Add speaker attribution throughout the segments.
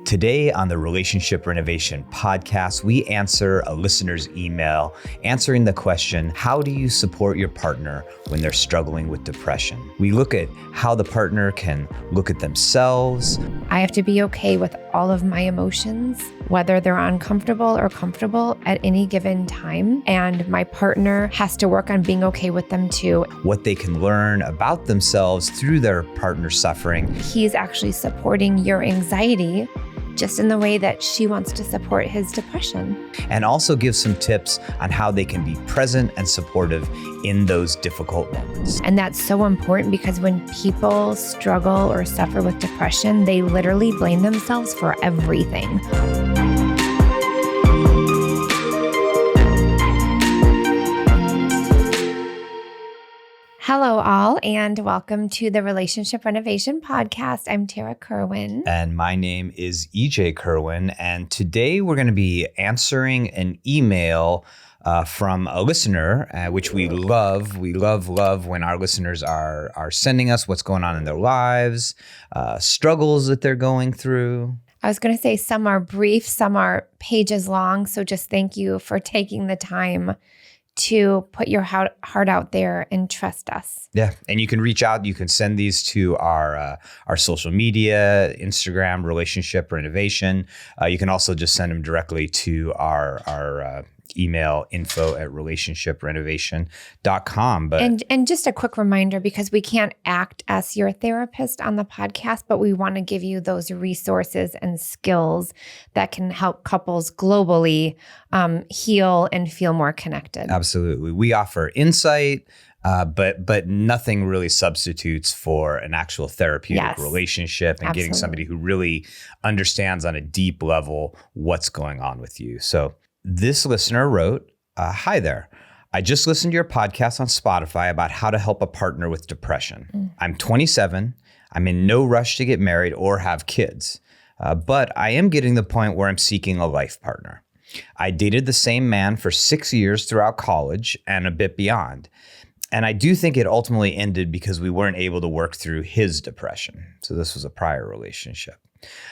Speaker 1: Today on the Relationship Renovation podcast, we answer a listener's email answering the question, how do you support your partner when they're struggling with depression? We look at how the partner can look at themselves.
Speaker 2: I have to be okay with all of my emotions, whether they're uncomfortable or comfortable at any given time. And my partner has to work on being okay with them too.
Speaker 1: What they can learn about themselves through their partner's suffering.
Speaker 2: He's actually supporting your anxiety just in the way that she wants to support his depression.
Speaker 1: And also give some tips on how they can be present and supportive in those difficult moments.
Speaker 2: And that's so important because when people struggle or suffer with depression, they literally blame themselves for everything. Hello, all, and welcome to the Relationship Renovation podcast. I'm Tara Kerwin.
Speaker 1: And my name is EJ Kerwin. And today we're going to be answering an email from a listener, which we love. We love when our listeners are sending us what's going on in their lives, struggles that they're going through.
Speaker 2: I was going to say some are brief, some are pages long. So just thank you for taking the time to put your heart out there and trust us.
Speaker 1: Yeah, and you can reach out. You can send these to our social media, Instagram, Relationship Renovation. You can also just send them directly to our email, info@relationshiprenovation.com.
Speaker 2: And just a quick reminder, because we can't act as your therapist on the podcast, but we want to give you those resources and skills that can help couples globally heal and feel more connected.
Speaker 1: Absolutely. We offer insight, but nothing really substitutes for an actual therapeutic relationship and getting somebody who really understands on a deep level what's going on with you. So this listener wrote, hi there. I just listened to your podcast on Spotify about how to help a partner with depression. I'm 27. I'm in no rush to get married or have kids, but I am getting the point where I'm seeking a life partner. I dated the same man for 6 years throughout college and a bit beyond. And I do think it ultimately ended because we weren't able to work through his depression. So this was a prior relationship.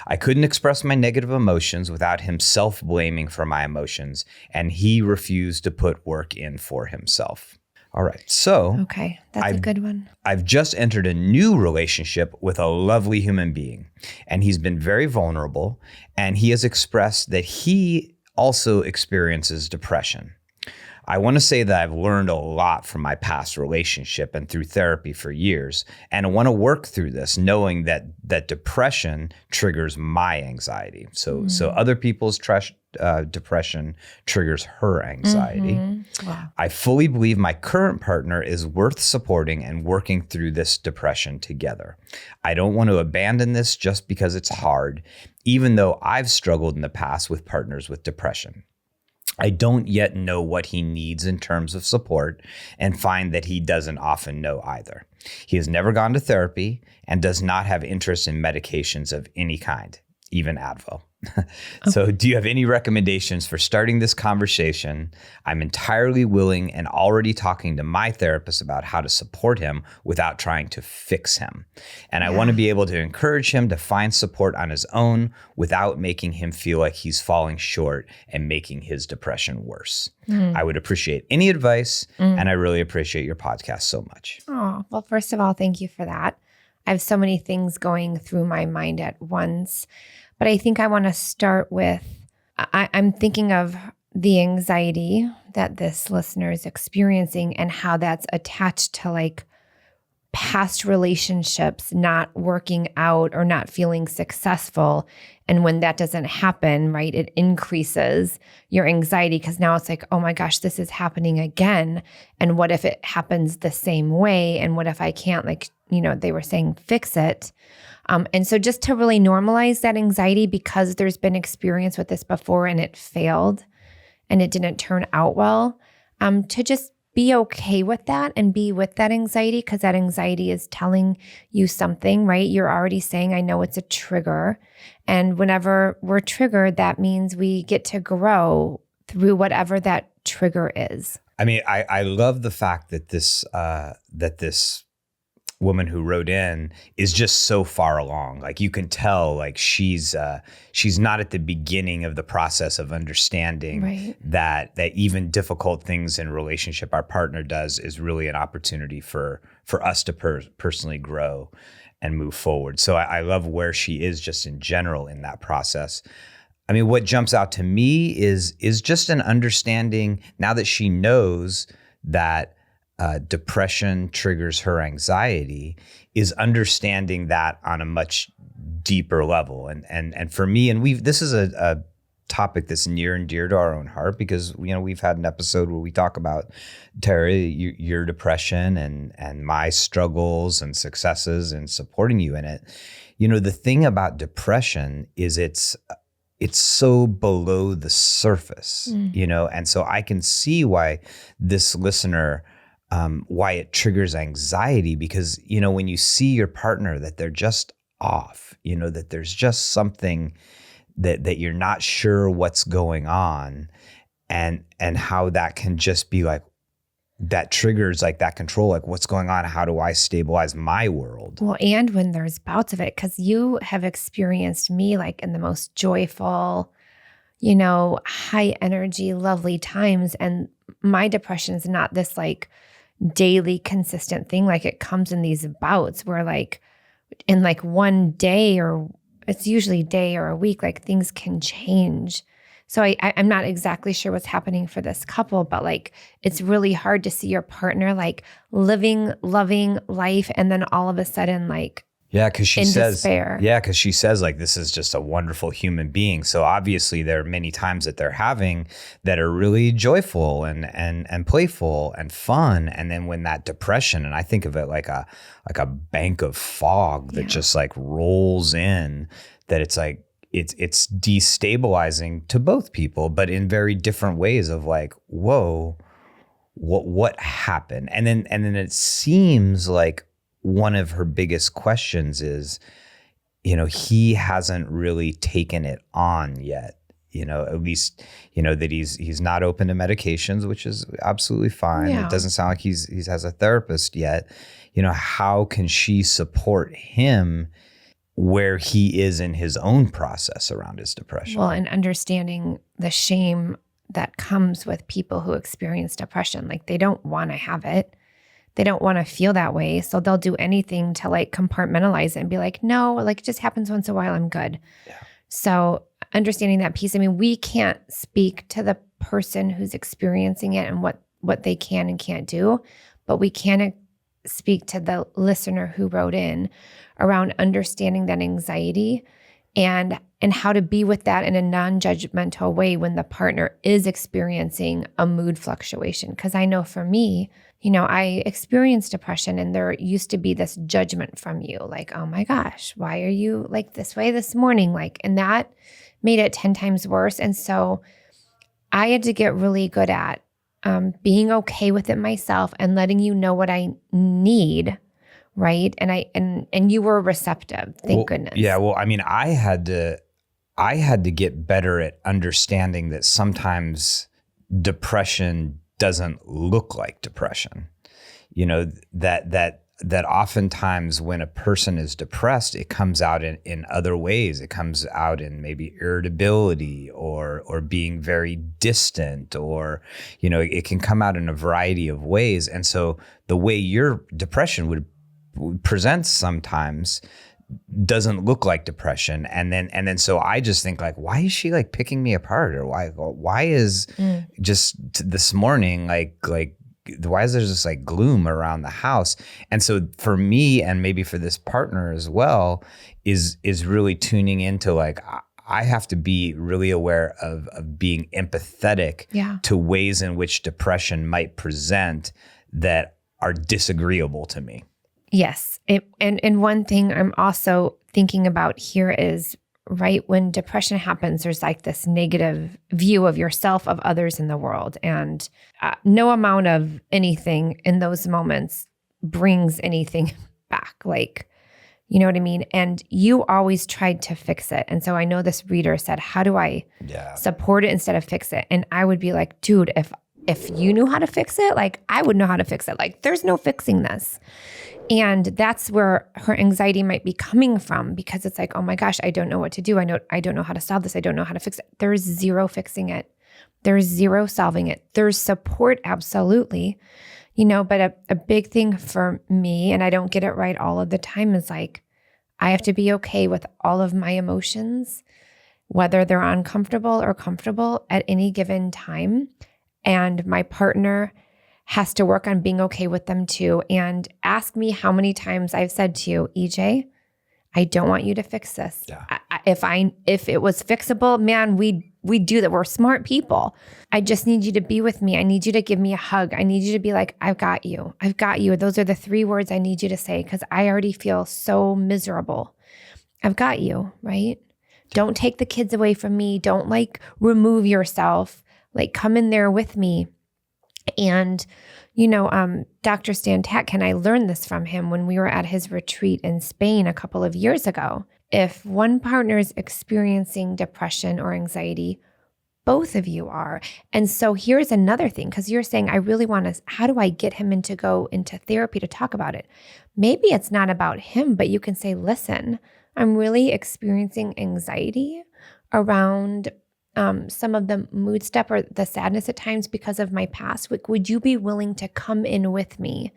Speaker 1: I couldn't express my negative emotions without him self-blaming for my emotions, and he refused to put work in for himself. All right, so
Speaker 2: okay, that's a good one.
Speaker 1: I've just entered a new relationship with a lovely human being, and he's been very vulnerable, and he has expressed that he also experiences depression. I want to say that I've learned a lot from my past relationship and through therapy for years, and I want to work through this knowing that depression triggers my anxiety. So other people's depression triggers her anxiety.
Speaker 2: Mm-hmm. Wow.
Speaker 1: I fully believe my current partner is worth supporting and working through this depression together. I don't want to abandon this just because it's hard, even though I've struggled in the past with partners with depression. I don't yet know what he needs in terms of support and find that he doesn't often know either. He has never gone to therapy and does not have interest in medications of any kind, even Advil. So do you have any recommendations for starting this conversation? I'm entirely willing and already talking to my therapist about how to support him without trying to fix him. And I want to be able to encourage him to find support on his own without making him feel like he's falling short and making his depression worse. I would appreciate any advice, and I really appreciate your podcast so much.
Speaker 2: Oh, well, first of all, thank you for that. I have so many things going through my mind at once. But I think I want to start with, I'm thinking of the anxiety that this listener is experiencing and how that's attached to like past relationships not working out or not feeling successful. And when that doesn't happen, right, it increases your anxiety because now it's like, oh my gosh, this is happening again. And what if it happens the same way? And what if I can't, like, they were saying, fix it? And so just to really normalize that anxiety because there's been experience with this before and it failed and it didn't turn out well, to just be okay with that and be with that anxiety because that anxiety is telling you something, right? You're already saying, I know it's a trigger. And whenever we're triggered, that means we get to grow through whatever that trigger is.
Speaker 1: I mean, I love the fact that this woman who wrote in is just so far along. Like you can tell, like she's not at the beginning of the process of understanding that even difficult things in relationship our partner does is really an opportunity for us to personally grow and move forward. So I love where she is just in general in that process. I mean, what jumps out to me is just an understanding now that she knows that depression triggers her anxiety, is understanding that on a much deeper level. And for me, and this is a topic that's near and dear to our own heart because, we've had an episode where we talk about, Tara, your depression and my struggles and successes and supporting you in it. The thing about depression is it's so below the surface, and so I can see why this listener, why it triggers anxiety, because, when you see your partner that they're just off, that there's just something that you're not sure what's going on, and how that can just be like, that triggers like that control, like what's going on? How do I stabilize my world?
Speaker 2: Well, and when there's bouts of it, because you have experienced me like in the most joyful, high energy, lovely times. And my depression is not this like daily consistent thing. Like it comes in these bouts where like in like one day, or it's usually a day or a week, like things can change. So I'm not exactly sure what's happening for this couple, but like it's really hard to see your partner like living, loving life, and then all of a sudden like
Speaker 1: because she says
Speaker 2: despair.
Speaker 1: Because she says like this is just a wonderful human being. So obviously there are many times that they're having that are really joyful and playful and fun, and then when that depression, and I think of it like a bank of fog that just like rolls in, that it's like it's destabilizing to both people, but in very different ways of like, whoa, what happened? And then it seems like one of her biggest questions is, he hasn't really taken it on yet. At least, that he's not open to medications, which is absolutely fine.
Speaker 2: Yeah.
Speaker 1: It doesn't sound like he has a therapist yet. How can she support him where he is in his own process around his depression?
Speaker 2: Well, and understanding the shame that comes with people who experience depression. Like they don't want to have it. They don't want to feel that way. So they'll do anything to like compartmentalize it and be like, no, like it just happens once in a while. I'm good. Yeah. So understanding that piece, I mean, we can't speak to the person who's experiencing it and what they can and can't do, but we can speak to the listener who wrote in around understanding that anxiety and how to be with that in a non-judgmental way when the partner is experiencing a mood fluctuation. Because I know for me, I experienced depression, and there used to be this judgment from you, like, oh my gosh, why are you like this way this morning? Like, and that made it 10 times worse. And so I had to get really good at being okay with it myself and letting you know what I need. Right. And you were receptive. Thank goodness.
Speaker 1: Yeah. Well, I mean, I had to get better at understanding that sometimes depression doesn't look like depression. That oftentimes when a person is depressed, it comes out in other ways. It comes out in maybe irritability or being very distant, or, it can come out in a variety of ways. And so the way your depression would present sometimes doesn't look like depression. And then so I just think like, why is she like picking me apart? Or why is just this morning, like why is there just like gloom around the house? And so for me, and maybe for this partner as well, is really tuning into like, I have to be really aware of being empathetic to ways in which depression might present that are disagreeable to me.
Speaker 2: Yes. And one thing I'm also thinking about here is, right, when depression happens, there's like this negative view of yourself, of others in the world. And no amount of anything in those moments brings anything back. Like, you know what I mean? And you always tried to fix it. And so I know this reader said, how do I support it instead of fix it? And I would be like, dude, if if you knew how to fix it, like I would know how to fix it. Like there's no fixing this. And that's where her anxiety might be coming from, because it's like, oh my gosh, I don't know what to do. I don't know how to solve this. I don't know how to fix it. There's zero fixing it. There's zero solving it. There's support, absolutely. But a big thing for me, and I don't get it right all of the time, is like, I have to be okay with all of my emotions, whether they're uncomfortable or comfortable at any given time. And my partner has to work on being okay with them too. And ask me how many times I've said to you, EJ, I don't want you to fix this.
Speaker 1: Yeah.
Speaker 2: If it was fixable, man, we do that. We're smart people. I just need you to be with me. I need you to give me a hug. I need you to be like, I've got you. I've got you. Those are the 3 words I need you to say, because I already feel so miserable. I've got you, right? Don't take the kids away from me. Don't like remove yourself. Like come in there with me. And, Dr. Stan Tatkin, I learned this from him when we were at his retreat in Spain a couple of years ago. If one partner is experiencing depression or anxiety, both of you are. And so here's another thing, because you're saying, I really want to, how do I get him to go into therapy to talk about it? Maybe it's not about him, but you can say, listen, I'm really experiencing anxiety around some of the mood stuff or the sadness at times because of my past. Would you be willing to come in with me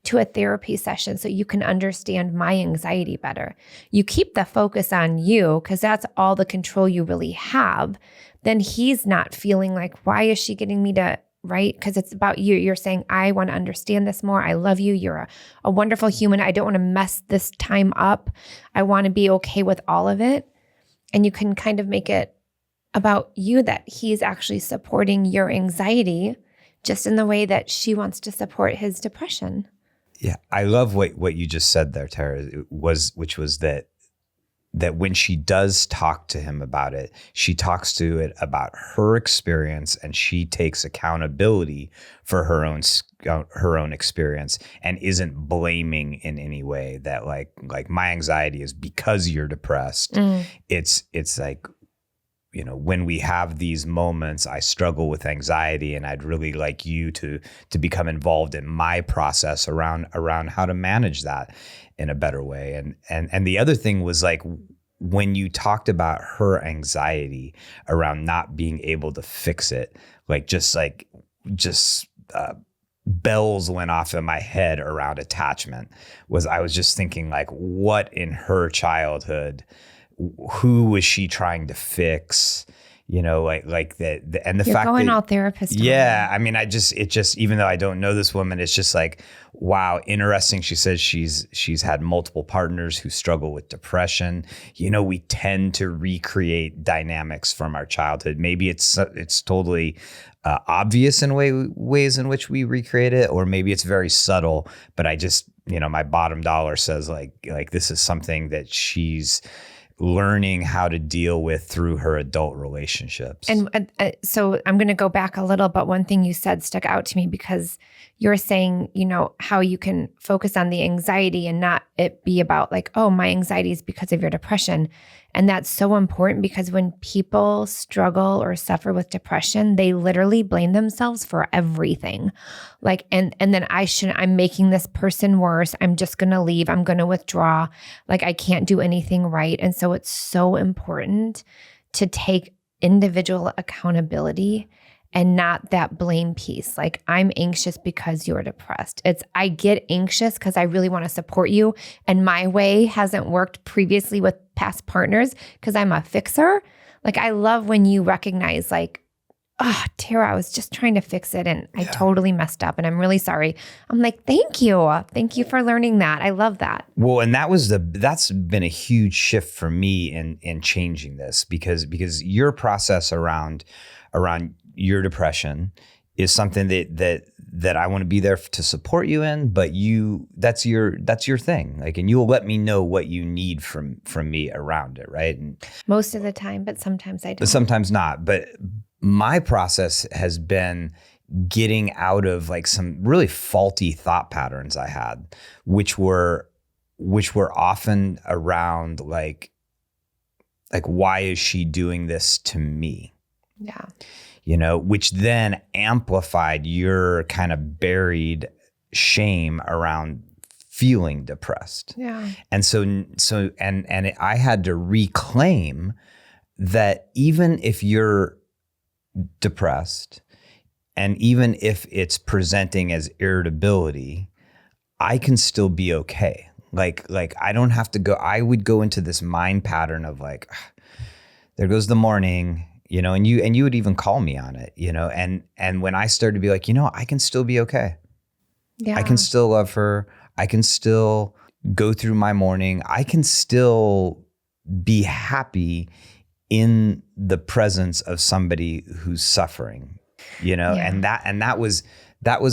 Speaker 2: to a therapy session so you can understand my anxiety better? You keep the focus on you because that's all the control you really have. Then he's not feeling like, why is she getting me to, right? Because it's about you. You're saying, I want to understand this more. I love you. You're a wonderful human. I don't want to mess this time up. I want to be okay with all of it. And you can kind of make it about you, that he's actually supporting your anxiety just in the way that she wants to support his depression.
Speaker 1: Yeah, I love what you just said there, Tara, which was that when she does talk to him about it, she talks to it about her experience, and she takes accountability for her own experience, and isn't blaming in any way that like my anxiety is because you're depressed. It's like, when we have these moments, I struggle with anxiety, and I'd really like you to become involved in my process around how to manage that in a better way. And the other thing was like, when you talked about her anxiety around not being able to fix it, bells went off in my head around attachment. I was just thinking like, what in her childhood, who was she trying to fix? Like that, and the
Speaker 2: You're
Speaker 1: fact
Speaker 2: going
Speaker 1: that,
Speaker 2: all therapist.
Speaker 1: yeah, I mean, it just, even though I don't know this woman, it's just like, wow, interesting. She says she's had multiple partners who struggle with depression. We tend to recreate dynamics from our childhood. Maybe it's totally obvious in ways in which we recreate it, or maybe it's very subtle. But I just, my bottom dollar says like this is something that she's learning how to deal with through her adult relationships.
Speaker 2: And so I'm going to go back a little, but one thing you said stuck out to me, because you're saying, how you can focus on the anxiety and not it be about like, oh, my anxiety is because of your depression. And that's so important, because when people struggle or suffer with depression, they literally blame themselves for everything. Like, and then I'm making this person worse. I'm just going to leave. I'm going to withdraw. Like, I can't do anything right. And so it's so important to take individual accountability and not that blame piece. Like, I'm anxious because you're depressed. I get anxious because I really want to support you. And my way hasn't worked previously with past partners because I'm a fixer. Like, I love when you recognize like, oh, Tara, I was just trying to fix it and I totally messed up and I'm really sorry. I'm like, thank you. Thank you for learning that. I love that.
Speaker 1: Well, and that's been a huge shift for me in changing this, because your process around your depression is something that I want to be there to support you in, but that's your thing. Like, and you'll let me know what you need from me around it, right? And
Speaker 2: most of the time, but sometimes I don't.
Speaker 1: But sometimes not. But my process has been getting out of like some really faulty thought patterns I had, which were often around like why is she doing this to me?
Speaker 2: Yeah.
Speaker 1: which then amplified your kind of buried shame around feeling depressed.
Speaker 2: Yeah.
Speaker 1: And I had to reclaim that even if you're depressed and even if it's presenting as irritability, I can still be okay. Like I don't have to go. I would go into this mind pattern of like, there goes the morning, and you would even call me on it, and when I started to be like, I can still be okay.
Speaker 2: Yeah.
Speaker 1: I can still love her. I can still go through my morning. I can still be happy in the presence of somebody who's suffering, and that was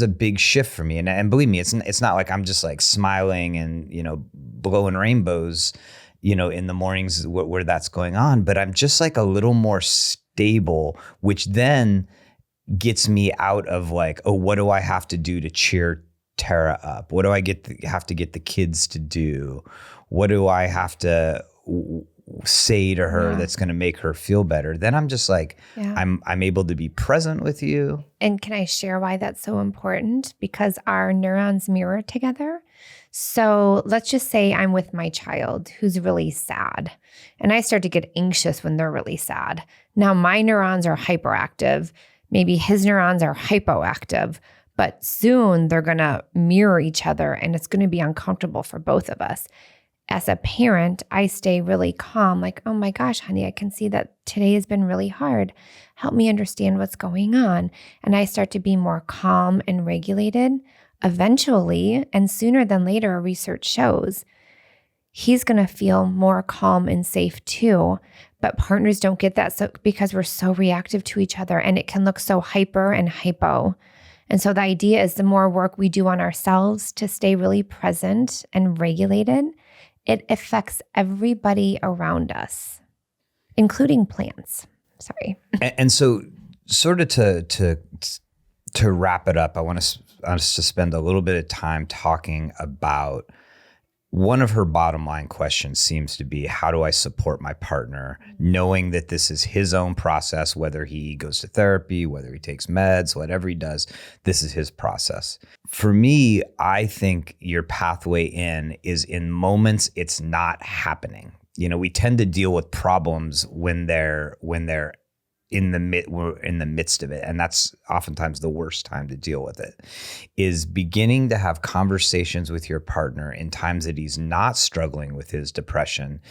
Speaker 1: a big shift for me. And believe me, it's not like I'm just like smiling and, blowing rainbows, in the mornings where that's going on, but I'm just like a little more stable, which then gets me out of like, oh, what do I have to do to cheer Tara up? What do I have to get the kids to do? What do I have to say to her that's going to make her feel better? Then I'm just like, I'm able to be present with you.
Speaker 2: And can I share why that's so important? Because our neurons mirror together. So let's just say I'm with my child who's really sad, and I start to get anxious when they're really sad. Now my neurons are hyperactive. Maybe his neurons are hypoactive, but soon they're going to mirror each other, and it's going to be uncomfortable for both of us. As a parent, I stay really calm, like, oh my gosh, honey, I can see that today has been really hard. Help me understand what's going on. And I start to be more calm and regulated. Eventually, and sooner than later, research shows he's going to feel more calm and safe too. But partners don't get that because we're so reactive to each other, and it can look so hyper and hypo. And so the idea is the more work we do on ourselves to stay really present and regulated, it affects everybody around us, including plants. Sorry.
Speaker 1: And so sort of to wrap it up, I want us to spend a little bit of time talking about one of her bottom line questions seems to be, how do I support my partner, knowing that this is his own process, whether he goes to therapy, whether he takes meds, whatever he does, this is his process. For me, I think your pathway in is in moments it's not happening. We tend to deal with problems when they're we're in the midst of it. And that's oftentimes the worst time to deal with it, is beginning to have conversations with your partner in times that he's not struggling with his depression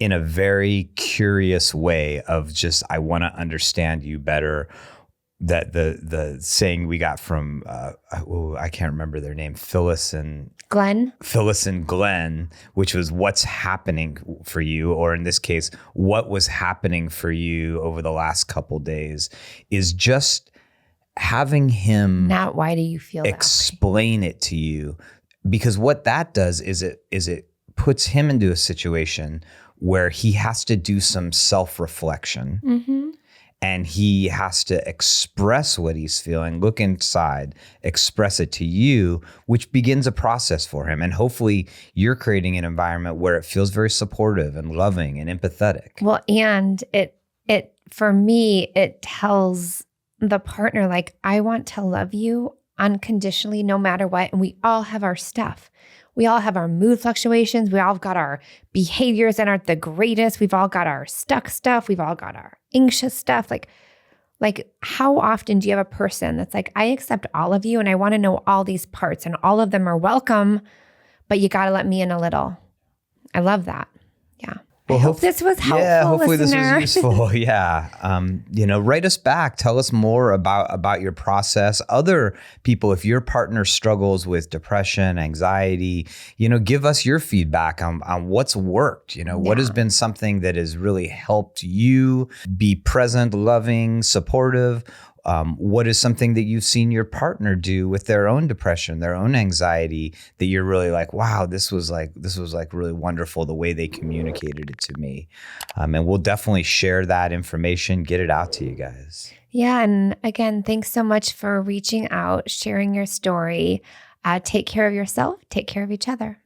Speaker 1: in a very curious way of just, I want to understand you better. That the saying we got from, I can't remember their name, Phyllis and Glenn, which was what's happening for you, or in this case, what was happening for you over the last couple days, is just having him
Speaker 2: not why do you feel
Speaker 1: explain it to you. Because what that does is it puts him into a situation where he has to do some self-reflection. Mm-hmm. And he has to express what he's feeling, look inside, express it to you, which begins a process for him. And hopefully you're creating an environment where it feels very supportive and loving and empathetic.
Speaker 2: Well, and it for me, it tells the partner, like, I want to love you unconditionally, no matter what. And we all have our stuff. We all have our mood fluctuations. We all got our behaviors that aren't the greatest. We've all got our stuck stuff. We've all got our anxious stuff. Like how often do you have a person that's like, I accept all of you and I want to know all these parts and all of them are welcome, but you got to let me in a little. I love that. Yeah.
Speaker 1: Well,
Speaker 2: I hope this was helpful.
Speaker 1: Yeah, hopefully
Speaker 2: listener.
Speaker 1: This was useful. Yeah. Write us back. Tell us more about your process. Other people, if your partner struggles with depression, anxiety, give us your feedback on what's worked. What has been something that has really helped you be present, loving, supportive. What is something that you've seen your partner do with their own depression, their own anxiety, that you're really like, wow, this was really wonderful the way they communicated it to me. And we'll definitely share that information, get it out to you guys.
Speaker 2: Yeah. And again, thanks so much for reaching out, sharing your story. Take care of yourself, take care of each other.